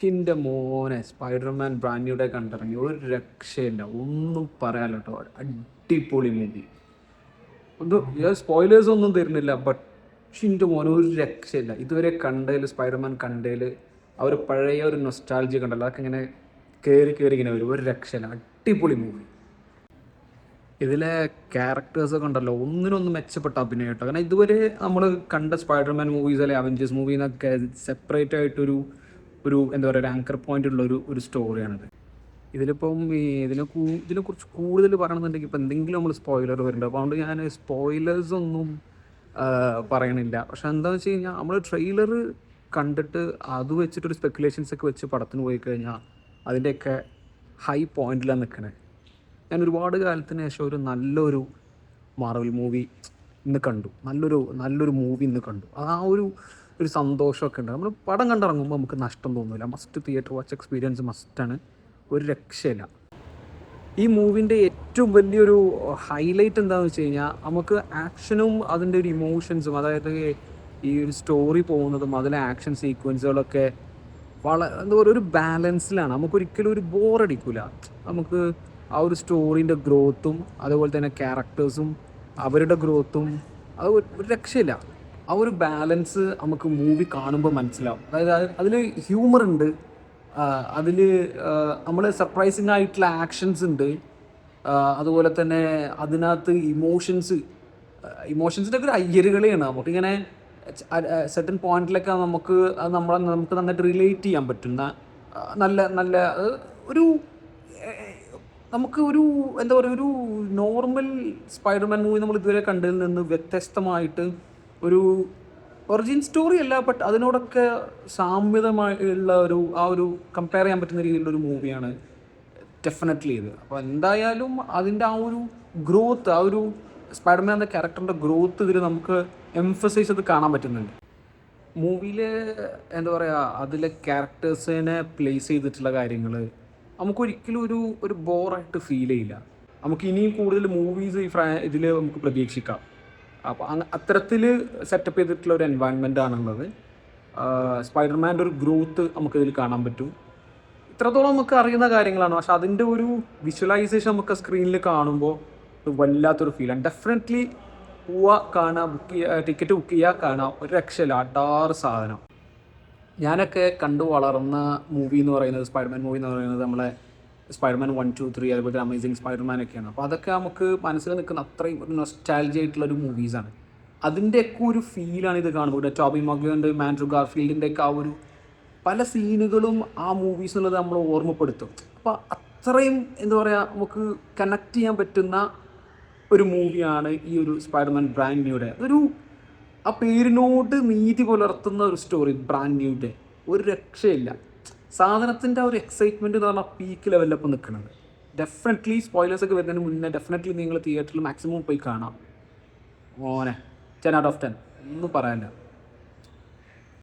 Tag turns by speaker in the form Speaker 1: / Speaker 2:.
Speaker 1: എൻ്റെ മോനെ Spiderman brand new day കണ്ടിറങ്ങി ഒരു രക്ഷയില്ല, ഒന്നും പറയാനില്ല കേട്ടോ. അടിപൊളി മൂവി. ഒന്ന് സ്പോയിലേഴ്സ് ഒന്നും തരുന്നില്ല, ബട്ട് എൻ്റെ മോനെ ഒരു രക്ഷയില്ല. ഇതുവരെ കണ്ടതിൽ സ്പൈഡർമാൻ കണ്ടതിൽ ആ ഒരു പഴയ ഒരു നൊസ്റ്റാൾജി കണ്ടല്ലോ, അതൊക്കെ ഇങ്ങനെ കയറി ഇങ്ങനെ വരും. ഒരു രക്ഷയില്ല, അടിപൊളി മൂവി. ഇതിലെ ക്യാരക്ടേഴ്സൊക്കെ ഉണ്ടല്ലോ, ഒന്നിനൊന്നും മെച്ചപ്പെട്ട അഭിനയം കേട്ടോ. കാരണം ഇതുവരെ നമ്മൾ കണ്ട സ്പൈഡർമാൻ മൂവീസ് അല്ലെങ്കിൽ അവഞ്ചേഴ്സ് മൂവീന്നൊക്കെ സെപ്പറേറ്റ് ആയിട്ടൊരു എന്താ പറയുക, ഒരു ആങ്കർ പോയിന്റ് ഉള്ള ഒരു സ്റ്റോറിയാണിത്. ഇതിലിപ്പം ഇതിനെക്കുറിച്ച് കൂടുതൽ പറയണമെന്നുണ്ടെങ്കിൽ ഇപ്പം എന്തെങ്കിലും നമ്മൾ സ്പോയിലർ വരുന്നുണ്ട്. അപ്പോൾ അതുകൊണ്ട് ഞാൻ സ്പോയിലേഴ്സ് ഒന്നും പറയണില്ല. പക്ഷെ എന്താണെന്ന് വെച്ച് കഴിഞ്ഞാൽ നമ്മൾ ട്രെയിലർ കണ്ടിട്ട് അത് വെച്ചിട്ടൊരു സ്പെക്കുലേഷൻസ് ഒക്കെ വെച്ച് പടത്തിന് പോയി കഴിഞ്ഞാൽ അതിൻ്റെയൊക്കെ ഹൈ പോയിന്റിലാണ് നിൽക്കണേ. ഞാൻ ഒരുപാട് കാലത്തിന് ശേഷം ഒരു നല്ലൊരു മാർവൽ മൂവി ഇന്ന് കണ്ടു. നല്ലൊരു മൂവി ഇന്ന് കണ്ടു. ആ ഒരു സന്തോഷമൊക്കെ ഉണ്ട്. നമ്മൾ പടം കണ്ടിറങ്ങുമ്പോൾ നമുക്ക് നഷ്ടം തോന്നില്ല. മസ്റ്റ് തിയേറ്റർ വാച്ച് എക്സ്പീരിയൻസ് മസ്റ്റാണ്, ഒരു രക്ഷയില്ല. ഈ മൂവിൻ്റെ ഏറ്റവും വലിയൊരു ഹൈലൈറ്റ് എന്താണെന്ന് വെച്ച് കഴിഞ്ഞാൽ നമുക്ക് ആക്ഷനും അതിൻ്റെ ഒരു ഇമോഷൻസും, അതായത് ഈ ഒരു സ്റ്റോറി പോകുന്നതും അതിലെ ആക്ഷൻ സീക്വൻസുകളൊക്കെ എന്താ പറയുക, ഒരു ബാലൻസിലാണ്. നമുക്കൊരിക്കലും ഒരു ബോറടിക്കില്ല. നമുക്ക് ആ ഒരു സ്റ്റോറീൻ്റെ ഗ്രോത്തും അതുപോലെ തന്നെ ക്യാരക്ടേഴ്സും അവരുടെ ഗ്രോത്തും അത് ഒരു രക്ഷയില്ല. ആ ഒരു ബാലൻസ് നമുക്ക് മൂവി കാണുമ്പോൾ മനസ്സിലാവും. അതായത് അതിൽ ഹ്യൂമർ ഉണ്ട്, അതിൽ നമ്മൾ സർപ്രൈസിങ് ആയിട്ടുള്ള ആക്ഷൻസ് ഉണ്ട്, അതുപോലെ തന്നെ അതിനകത്ത് ഇമോഷൻസിൻ്റെ ഒരു അയ്യരുകളെയാണ്. നമുക്കിങ്ങനെ സെർട്ടൻ പോയിന്റിലൊക്കെ നമുക്ക് നന്നായിട്ട് റിലേറ്റ് ചെയ്യാൻ പറ്റുന്ന നല്ല ഒരു നമുക്ക് എന്താ പറയുക, ഒരു നോർമൽ സ്പൈഡർമാൻ മൂവി നമ്മൾ ഇതുവരെ കണ്ടതിൽ നിന്ന് വ്യത്യസ്തമായിട്ട് ഒരു ഒറിജിൻ സ്റ്റോറി അല്ല, ബട്ട് അതിനോടൊക്കെ സാമ്യതമായുള്ള ഒരു കമ്പയർ ചെയ്യാൻ പറ്റുന്ന രീതിയിലുള്ളൊരു മൂവിയാണ് ഡെഫിനറ്റ്ലി ഇത്. അപ്പോൾ എന്തായാലും അതിൻ്റെ ആ ഒരു ഗ്രോത്ത്, ആ ഒരു സ്പൈഡർമാൻ എന്ന ക്യാരക്ടറിൻ്റെ ഗ്രോത്ത് ഇതിൽ നമുക്ക് എംഫസൈസ് ചെയ്ത് കാണാൻ പറ്റുന്നുണ്ട്. മൂവിയിൽ എന്താ പറയുക, അതിലെ ക്യാരക്ടേഴ്സിനെ പ്ലേസ് ചെയ്തിട്ടുള്ള കാര്യങ്ങൾ നമുക്കൊരിക്കലും ഒരു ബോറായിട്ട് ഫീൽ ചെയ്യില്ല. നമുക്ക് ഇനിയും കൂടുതൽ മൂവീസ് ഇതിൽ നമുക്ക് പ്രതീക്ഷിക്കാം. അപ്പോൾ അത്തരത്തിൽ സെറ്റപ്പ് ചെയ്തിട്ടുള്ള ഒരു എൻവയൺമെൻ്റ് ആണുള്ളത്. സ്പൈഡർമാൻ്റെ ഒരു ഗ്രോത്ത് നമുക്കിതിൽ കാണാൻ പറ്റും. ഇത്രത്തോളം നമുക്ക് അറിയുന്ന കാര്യങ്ങളാണ്, പക്ഷെ അതിൻ്റെ ഒരു വിഷ്വലൈസേഷൻ നമുക്ക് സ്ക്രീനിൽ കാണുമ്പോൾ വല്ലാത്തൊരു ഫീലാണ്. ഡെഫിനറ്റ്ലി കാണാം, ടിക്കറ്റ് ബുക്ക് ചെയ്യുക, കാണാം, ഒരു രക്ഷയില്ല, അടാറ് സാധനം. ഞാനൊക്കെ കണ്ടു വളർന്ന മൂവി എന്ന് പറയുന്നത്, സ്പൈഡർമാൻ മൂവി എന്ന് പറയുന്നത് നമ്മളെ സ്പൈഡർമാൻ 1, 2, 3 അതുപോലെ അമേസിങ് സ്പൈഡർമാനൊക്കെയാണ്. അപ്പോൾ അതൊക്കെ നമുക്ക് മനസ്സിൽ നിൽക്കുന്ന അത്രയും ഒരു നൊസ്റ്റാൾജി ആയിട്ടുള്ളൊരു മൂവീസാണ്. അതിൻ്റെയൊക്കെ ഒരു ഫീലാണ് ഇത് കാണുമ്പോൾ. ടോബി മാഗ്വയറിൻ്റെ, ആൻഡ്രൂ ഗാർഫീൽഡിൻ്റെയൊക്കെ ആ ഒരു പല സീനുകളും ആ മൂവീസ് എന്നുള്ളത് നമ്മൾ ഓർമ്മപ്പെടുത്തും. അപ്പോൾ അത്രയും എന്താ പറയുക, നമുക്ക് കണക്ട് ചെയ്യാൻ പറ്റുന്ന ഒരു മൂവിയാണ് ഈ ഒരു സ്പൈഡർമാൻ ബ്രാൻഡ് ന്യൂ ഡേ. ആ പേരിനോട് നീതി പുലർത്തുന്ന ഒരു സ്റ്റോറി, ബ്രാൻഡ് ന്യൂ ഡേ. ഒരു രക്ഷയില്ല. സാധനത്തിൻ്റെ ആ ഒരു എക്സൈറ്റ്മെൻറ്റ് എന്ന് പറഞ്ഞാൽ പീക്ക് ലെവലിലപ്പോൾ നിൽക്കുന്നത്. ഡെഫിനറ്റ്ലി സ്പോയിലേഴ്സൊക്കെ വരുന്നതിന് മുന്നേ ഡെഫിനറ്റ്ലി നിങ്ങൾ തിയേറ്ററിൽ മാക്സിമം പോയി കാണാം. മോനെ 10 out of 10 ഒന്നും പറയാനില്ല.